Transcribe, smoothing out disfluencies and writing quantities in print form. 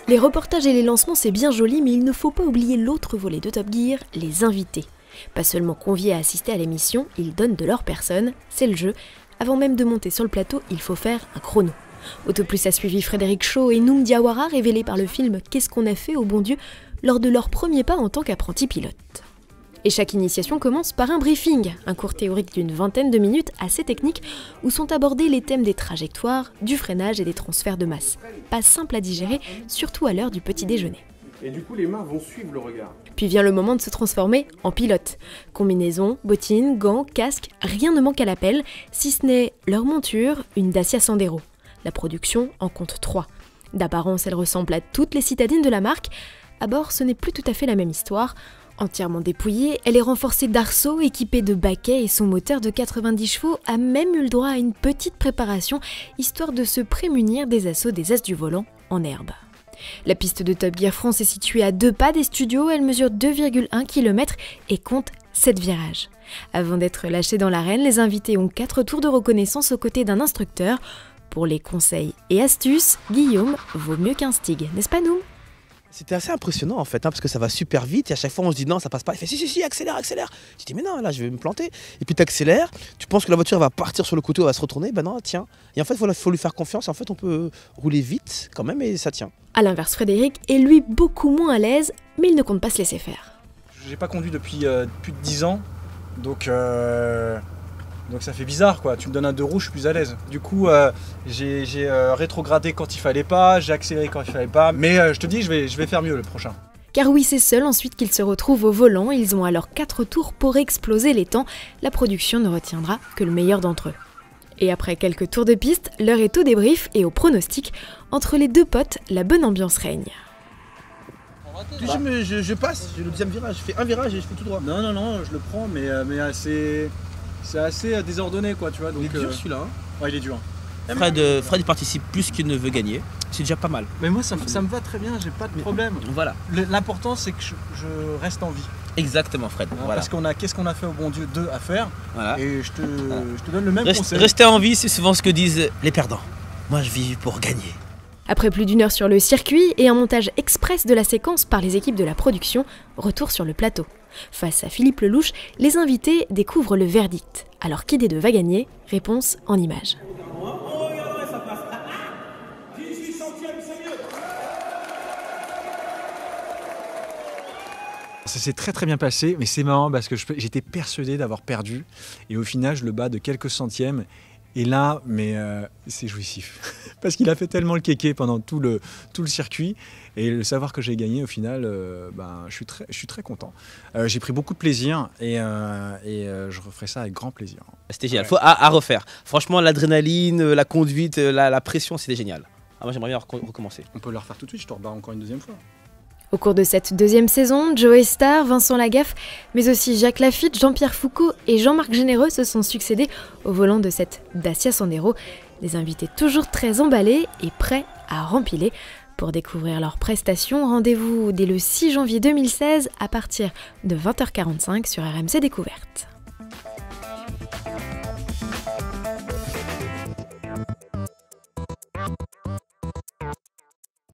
Les reportages et les lancements, c'est bien joli, mais il ne faut pas oublier l'autre volet de Top Gear, les invités. Pas seulement conviés à assister à l'émission, ils donnent de leur personne, c'est le jeu. Avant même de monter sur le plateau, il faut faire un chrono. Autoplus a suivi Frédéric Shaw et Noum Diawara, révélés par le film Qu'est-ce qu'on a fait au bon Dieu lors de leur premier pas en tant qu'apprenti pilote. Et chaque initiation commence par un briefing, un cours théorique d'une vingtaine de minutes assez technique où sont abordés les thèmes des trajectoires, du freinage et des transferts de masse. Pas simple à digérer, surtout à l'heure du petit déjeuner. Et du coup, les mains vont suivre le regard. Puis vient le moment de se transformer en pilote. Combinaison, bottines, gants, casques, rien ne manque à l'appel, si ce n'est leur monture, une Dacia Sandero. La production en compte 3. D'apparence, elle ressemble à toutes les citadines de la marque. À bord, ce n'est plus tout à fait la même histoire. Entièrement dépouillée, elle est renforcée d'arceaux, équipée de baquets et son moteur de 90 chevaux a même eu le droit à une petite préparation, histoire de se prémunir des assauts des as du volant en herbe. La piste de Top Gear France est située à 2 pas des studios, elle mesure 2,1 km et compte 7 virages. Avant d'être lâchés dans l'arène, les invités ont 4 tours de reconnaissance aux côtés d'un instructeur. Pour les conseils et astuces, Guillaume vaut mieux qu'un Stig, n'est-ce pas nous ? C'était assez impressionnant en fait, parce que ça va super vite et à chaque fois on se dit non ça passe pas, il fait si, accélère. Je dis mais non là je vais me planter. Et puis tu accélères, tu penses que la voiture va partir sur le côté, elle va se retourner, ben non tiens. Et en fait il faut lui faire confiance, en fait on peut rouler vite quand même et ça tient. A l'inverse, Frédéric est lui beaucoup moins à l'aise, mais il ne compte pas se laisser faire. J'ai pas conduit depuis plus de 10 ans, donc ça fait bizarre quoi, tu me donnes un 2 roues, je suis plus à l'aise. Du coup j'ai rétrogradé quand il fallait pas, j'ai accéléré quand il fallait pas, mais je te dis je vais faire mieux le prochain. Car oui, c'est seul ensuite qu'ils se retrouvent au volant, ils ont alors 4 tours pour exploser les temps, la production ne retiendra que le meilleur d'entre eux. Et après quelques tours de piste, l'heure est au débrief et au pronostic. Entre les deux potes, la bonne ambiance règne. Je passe, j'ai le deuxième virage, je fais un virage et je fais tout droit. Non, je le prends, mais c'est assez désordonné quoi, tu vois. Donc, il est dur celui-là. Hein. Ouais, il est dur. Fred il participe plus qu'il ne veut gagner, c'est déjà pas mal. Mais moi ça me va très bien, j'ai pas de problème. Voilà. L'important c'est que je reste en vie. Exactement Fred. Voilà. Parce qu'est-ce qu'on a fait au bon Dieu 2 à faire, voilà. Et je te donne le même conseil. Rester en vie, c'est souvent ce que disent les perdants. Moi je vis pour gagner. Après plus d'1 heure sur le circuit et un montage express de la séquence par les équipes de la production, retour sur le plateau. Face à Philippe Lelouch, les invités découvrent le verdict. Alors qui des deux va gagner ? Réponse en images. Ça s'est très bien passé, mais c'est marrant parce que j'étais persuadé d'avoir perdu et au final je le bats de quelques centièmes et là c'est jouissif parce qu'il a fait tellement le kéké pendant tout le circuit et le savoir que j'ai gagné au final je suis très content. J'ai pris beaucoup de plaisir et je referai ça avec grand plaisir. C'était génial, faut à refaire. Franchement l'adrénaline, la conduite, la pression c'était génial. Moi j'aimerais bien recommencer. On peut le refaire tout de suite, je te rebats encore une deuxième fois. Au cours de cette deuxième saison, Joey Starr, Vincent Lagaffe, mais aussi Jacques Lafitte, Jean-Pierre Foucault et Jean-Marc Généreux se sont succédés au volant de cette Dacia Sandero. Des invités toujours très emballés et prêts à rempiler. Pour découvrir leurs prestations, rendez-vous dès le 6 janvier 2016 à partir de 20h45 sur RMC Découverte.